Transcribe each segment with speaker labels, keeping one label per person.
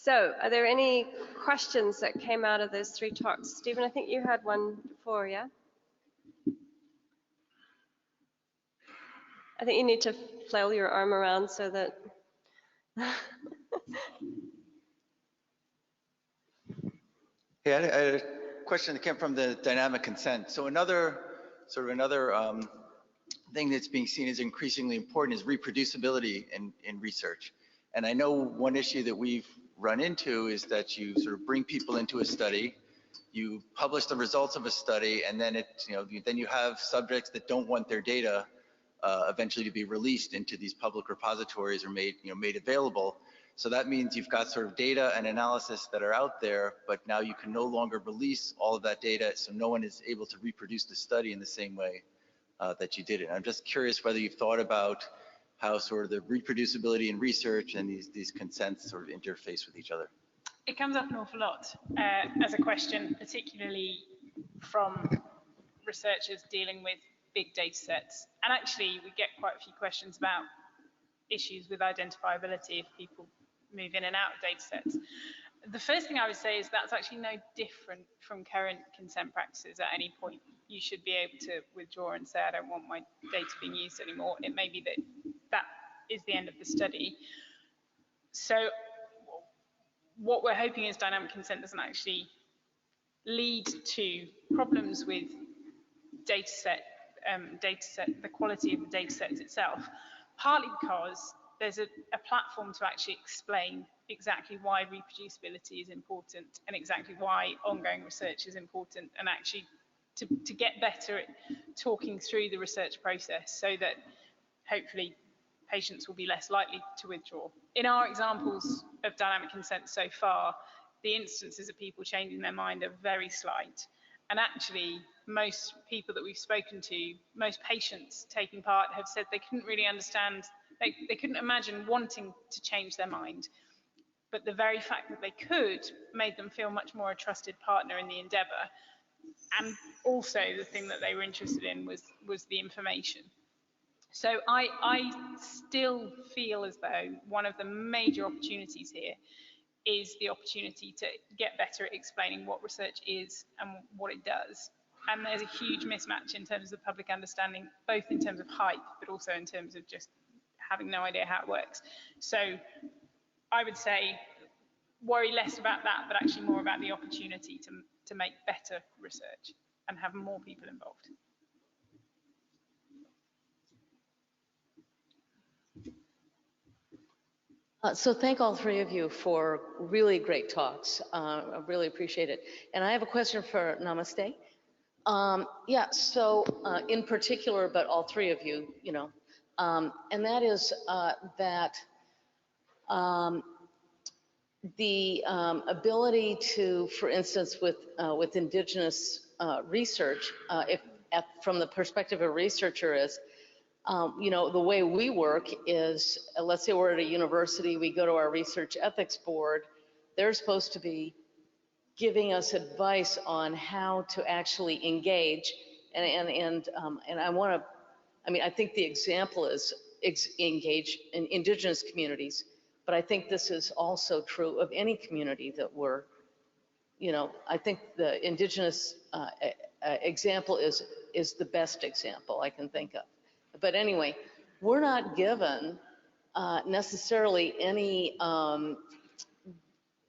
Speaker 1: So, are there any questions that came out of those 3 talks? Stephen, I think you had one before, yeah? I think you need to flail your arm around so that...
Speaker 2: Yeah, I had a question that came from the dynamic consent. So another thing that's being seen as increasingly important is reproducibility in research. And I know one issue that we've run into is that you sort of bring people into a study, you publish the results of a study, and then then you have subjects that don't want their data eventually to be released into these public repositories or made available. So that means you've got sort of data and analysis that are out there, but now you can no longer release all of that data, so no one is able to reproduce the study in the same way that you did it. I'm just curious whether you've thought about how sort of the reproducibility in research and these consents sort of interface with each other.
Speaker 3: It comes up an awful lot as a question, particularly from researchers dealing with big data sets. And actually, we get quite a few questions about issues with identifiability if people move in and out of data sets. The first thing I would say is that's actually no different from current consent practices at any point. You should be able to withdraw and say, I don't want my data being used anymore. It may be that that is the end of the study. So what we're hoping is dynamic consent doesn't actually lead to problems with the quality of the data set itself, partly because there's a platform to actually explain exactly why reproducibility is important and exactly why ongoing research is important, and actually to get better at talking through the research process so that hopefully patients will be less likely to withdraw. In our examples of dynamic consent so far, the instances of people changing their mind are very slight. And actually, most people that we've spoken to, most patients taking part have said they couldn't really understand, they couldn't imagine wanting to change their mind. But the very fact that they could made them feel much more a trusted partner in the endeavour. And also the thing that they were interested in was the information. So I still feel as though one of the major opportunities here is the opportunity to get better at explaining what research is and what it does. And there's a huge mismatch in terms of public understanding, both in terms of hype, but also in terms of just having no idea how it works. So I would say worry less about that, but actually more about the opportunity to make better research and have more people involved.
Speaker 4: So thank all 3 of you for really great talks. I really appreciate it. And I have a question for Namaste. Yeah, so in particular, but all 3 of you, and that is that the ability to, for instance, with Indigenous research, from the perspective of a researcher is, the way we work is, let's say we're at a university, we go to our research ethics board, they're supposed to be giving us advice on how to actually engage, and I think the example is engage in Indigenous communities, but I think this is also true of any community that we're, I think the Indigenous example is the best example I can think of. But anyway, we're not given necessarily any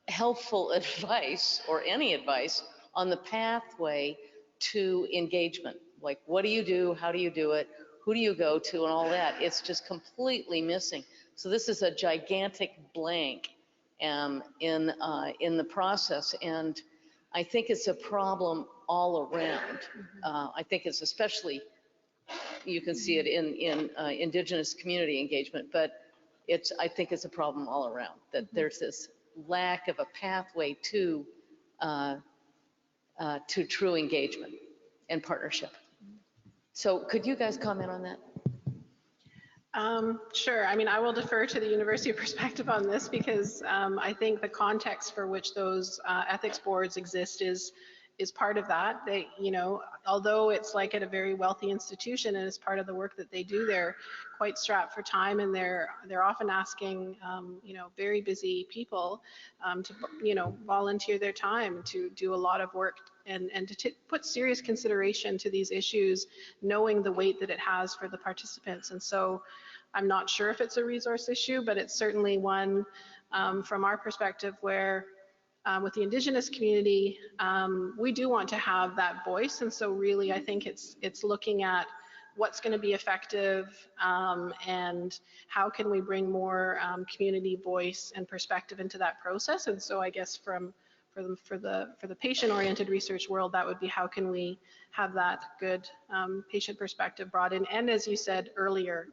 Speaker 4: helpful advice or any advice on the pathway to engagement. Like, what do you do? How do you do it? Who do you go to? And all that. It's just completely missing. So this is a gigantic blank in the process. And I think it's a problem all around. I think it's especially, you can see it in Indigenous community engagement, but I think it's a problem all around, that there's this lack of a pathway to true engagement and partnership. So could you guys comment on that?
Speaker 5: Sure. I mean, I will defer to the university perspective on this because I think the context for which those ethics boards exist is is part of that. They, you know, although it's like at a very wealthy institution and as part of the work that they do, they're quite strapped for time, and they're often asking, you know, very busy people to, you know, volunteer their time to do a lot of work and to put serious consideration to these issues, knowing the weight that it has for the participants. And so I'm not sure if it's a resource issue, but it's certainly one from our perspective where with the Indigenous community, we do want to have that voice. And so really, I think it's looking at what's going to be effective and how can we bring more community voice and perspective into that process. And so I guess for the patient-oriented research world, that would be how can we have that good patient perspective brought in. And as you said earlier,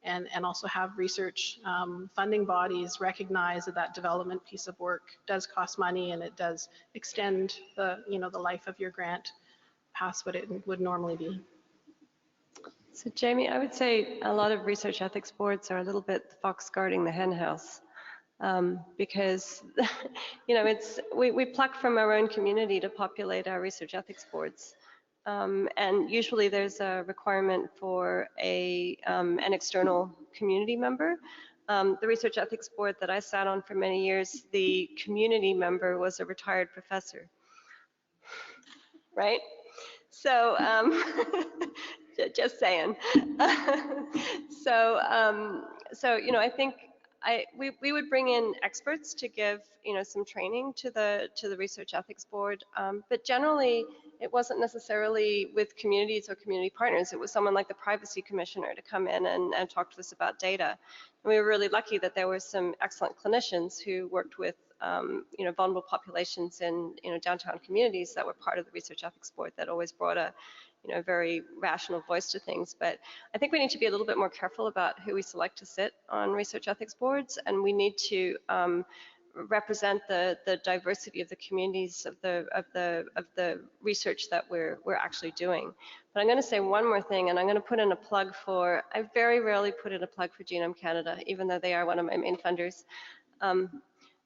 Speaker 5: and also have research funding bodies recognize that that development piece of work does cost money, and it does extend the, you know, the life of your grant past what it would normally be.
Speaker 1: So Jamie, I would say a lot of research ethics boards are a little bit the fox guarding the hen house, because you know, we pluck from our own community to populate our research ethics boards. And usually there's a requirement for an external community member. The Research Ethics Board that I sat on for many years, the community member was a retired professor, right? So, just saying. So you know, I think we would bring in experts to give, you know, some training to the Research Ethics Board, but generally it wasn't necessarily with communities or community partners. It was someone like the Privacy Commissioner to come in and talk to us about data. And we were really lucky that there were some excellent clinicians who worked with you know, vulnerable populations in, you know, downtown communities that were part of the Research Ethics Board that always brought a, you know, very rational voice to things. But I think we need to be a little bit more careful about who we select to sit on research ethics boards, and we need to represent the diversity of the communities of the research that we're actually doing. But I'm going to say one more thing, and I'm going to put in a plug for, I very rarely put in a plug for Genome Canada, even though they are one of my main funders.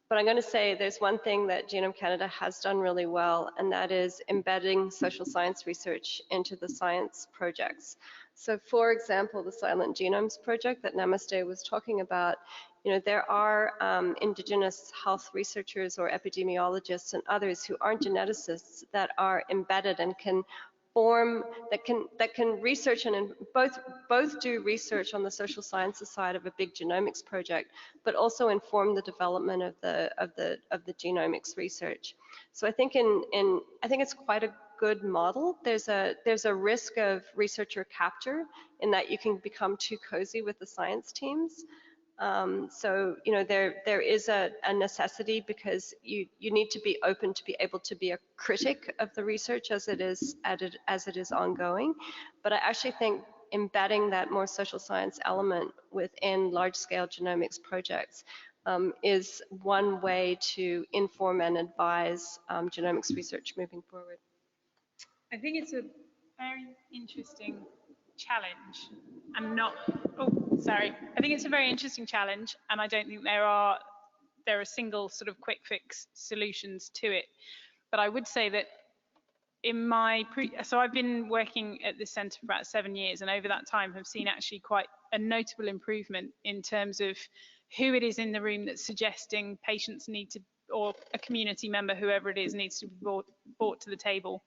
Speaker 1: But I'm going to say there's one thing that Genome Canada has done really well, and that is embedding social science research into the science projects. So for example, the Silent Genomes project that Namaste was talking about, you know, there are Indigenous health researchers or epidemiologists and others who aren't geneticists that are embedded and can form, that can research and both do research on the social sciences side of a big genomics project, but also inform the development of the genomics research. So I think I think it's quite a good model. There's a risk of researcher capture in that you can become too cozy with the science teams. So, you know, there is a necessity, because you need to be open to be able to be a critic of the research as it is ongoing. But I actually think embedding that more social science element within large-scale genomics projects is one way to inform and advise genomics research moving forward.
Speaker 3: I think it's a very interesting challenge, and I think it's a very interesting challenge, and I don't think there are single sort of quick fix solutions to it. But I would say that in so I've been working at this centre for about 7 years, and over that time have seen actually quite a notable improvement in terms of who it is in the room that's suggesting patients need to, or a community member, whoever it is, needs to be brought to the table.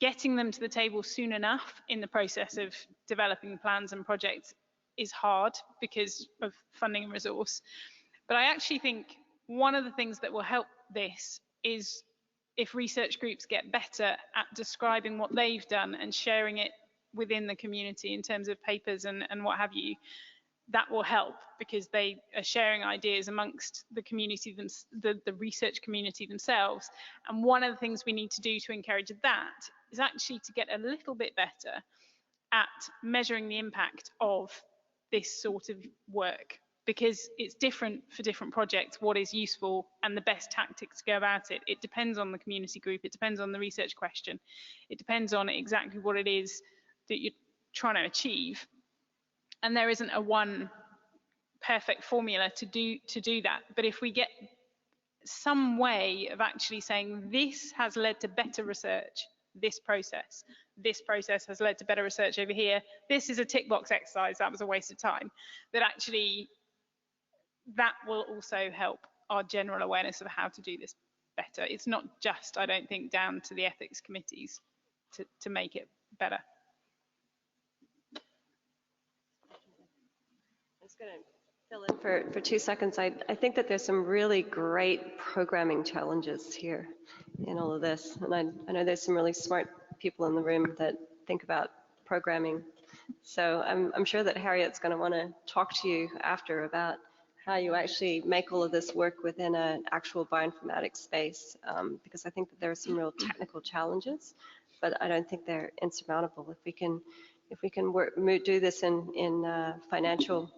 Speaker 3: Getting them to the table soon enough in the process of developing plans and projects is hard because of funding and resource. But I actually think one of the things that will help this is if research groups get better at describing what they've done and sharing it within the community in terms of papers and what have you. That will help, because they are sharing ideas amongst the community, the research community themselves. And one of the things we need to do to encourage that is actually to get a little bit better at measuring the impact of this sort of work, because it's different for different projects what is useful and the best tactics to go about it. It depends on the community group, it depends on the research question, it depends on exactly what it is that you're trying to achieve. And there isn't a one perfect formula to do that. But if we get some way of actually saying this has led to better research, this process has led to better research over here, this is a tick box exercise, that was a waste of time, that actually that will also help our general awareness of how to do this better. It's not just, I don't think, down to the ethics committees to make it better.
Speaker 1: I'm just going to fill in for 2 seconds. I think that there's some really great programming challenges here in all of this. And I know there's some really smart people in the room that think about programming. So I'm sure that Harriet's going to want to talk to you after about how you actually make all of this work within an actual bioinformatics space, because I think that there are some real technical challenges, but I don't think they're insurmountable. If we can do this in financial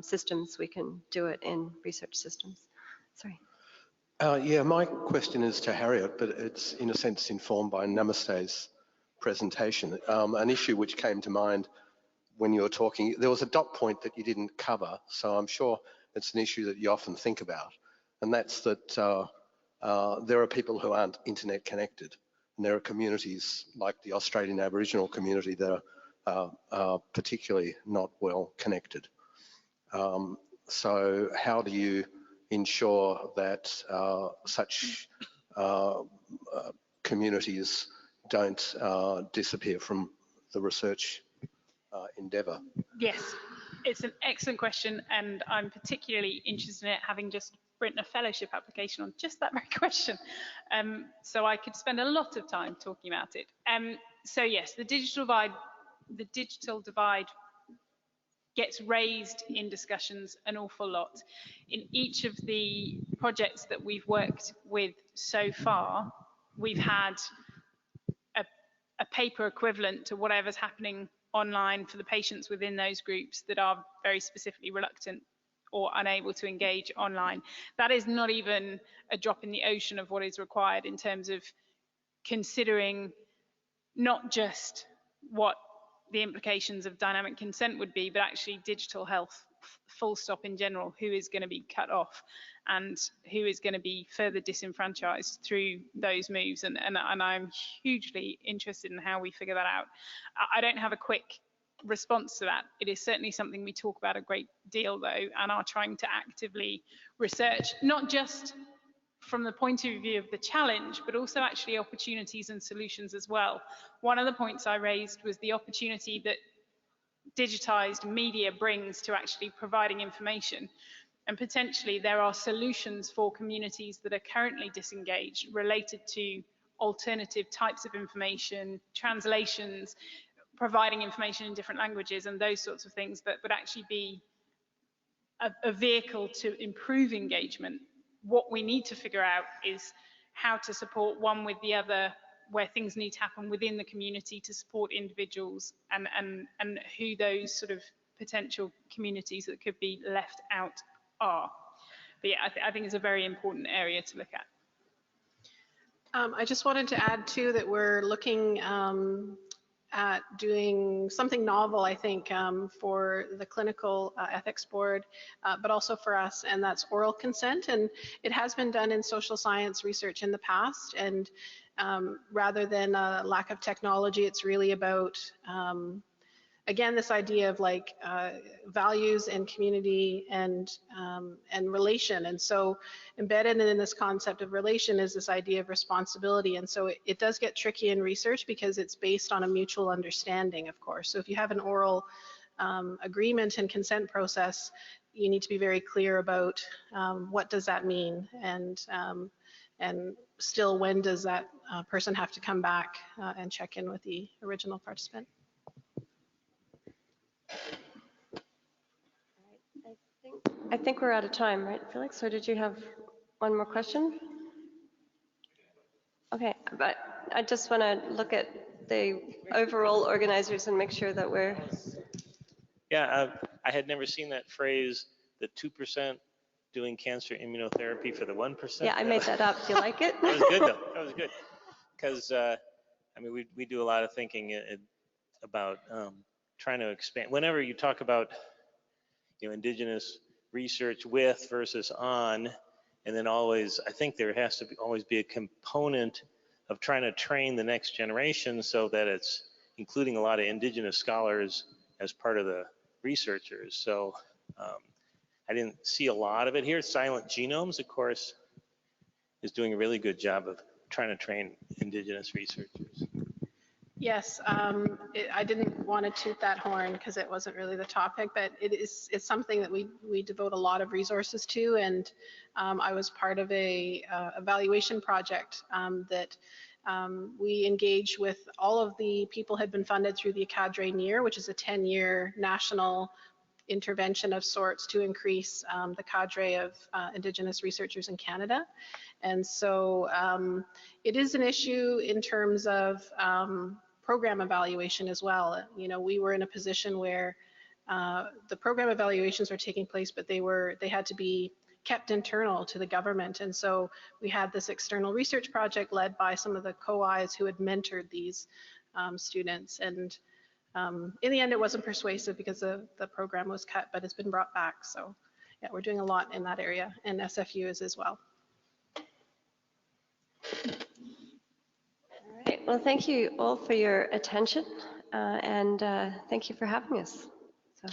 Speaker 1: systems, we can do it in research systems. Sorry.
Speaker 6: Yeah, my question is to Harriet, but it's in a sense informed by Namaste's presentation. An issue which came to mind when you were talking, there was a dot point that you didn't cover, so I'm sure it's an issue that you often think about, and that's that there are people who aren't internet connected, and there are communities like the Australian Aboriginal community that are particularly not well connected. So how do you ensure that such communities don't disappear from the research endeavour?
Speaker 3: Yes, it's an excellent question, and I'm particularly interested in it, having just written a fellowship application on just that very question. So I could spend a lot of time talking about it. So yes, the digital divide gets raised in discussions an awful lot. In each of the projects that we've worked with so far, we've had a paper equivalent to whatever's happening online for the patients within those groups that are very specifically reluctant or unable to engage online. That is not even a drop in the ocean of what is required in terms of considering not just what the implications of dynamic consent would be, but actually digital health, full stop in general, who is going to be cut off and who is going to be further disenfranchised through those moves. And I'm hugely interested in how we figure that out. I don't have a quick response to that. It is certainly something we talk about a great deal, though, and are trying to actively research, not just from the point of view of the challenge, but also actually opportunities and solutions as well. One of the points I raised was the opportunity that digitized media brings to actually providing information. And potentially there are solutions for communities that are currently disengaged related to alternative types of information, translations, providing information in different languages and those sorts of things that would actually be a vehicle to improve engagement. What we need to figure out is how to support one with the other, where things need to happen within the community to support individuals, and who those sort of potential communities that could be left out are. But yeah, I think it's a very important area to look at.
Speaker 5: I just wanted to add too that we're looking at doing something novel, I think, for the clinical ethics board, but also for us, and that's oral consent. And it has been done in social science research in the past, and rather than a lack of technology, it's really about, again, this idea of like values and community and relation. And so embedded in this concept of relation is this idea of responsibility. And so it does get tricky in research because it's based on a mutual understanding, of course. So if you have an oral agreement and consent process, you need to be very clear about what does that mean, and still when does that person have to come back and check in with the original participant.
Speaker 1: I think we're out of time, right, Felix? Or did you have one more question? Okay, but I just want to look at the overall organizers and make sure that we're...
Speaker 7: Yeah, I had never seen that phrase, the 2% doing cancer immunotherapy for the 1%.
Speaker 1: Yeah, I made that up. Do you like it?
Speaker 7: That was good, though. That was good. Because, I mean, we do a lot of thinking about trying to expand. Whenever you talk about, Indigenous research with versus on, And then always, I think there has to always be a component of trying to train the next generation so that it's including a lot of indigenous scholars as part of the researchers. So I didn't see a lot of it here. Silent Genomes, of course, is doing a really good job of trying to train indigenous researchers.
Speaker 5: Yes, I didn't want to toot that horn because it wasn't really the topic, but it's something that we devote a lot of resources to, and I was part of a evaluation project that we engaged with all of the people had been funded through the cadre NEAR, which is a 10-year national intervention of sorts to increase the cadre of Indigenous researchers in Canada. And so it is an issue in terms of program evaluation as well. You know, we were in a position where the program evaluations were taking place, but they had to be kept internal to the government. And so we had this external research project led by some of the co-Is who had mentored these students. And in the end, it wasn't persuasive because the program was cut, but it's been brought back. So yeah, we're doing a lot in that area, and SFU is as well.
Speaker 1: All right. Well, thank you all for your attention, and thank you for having us. So.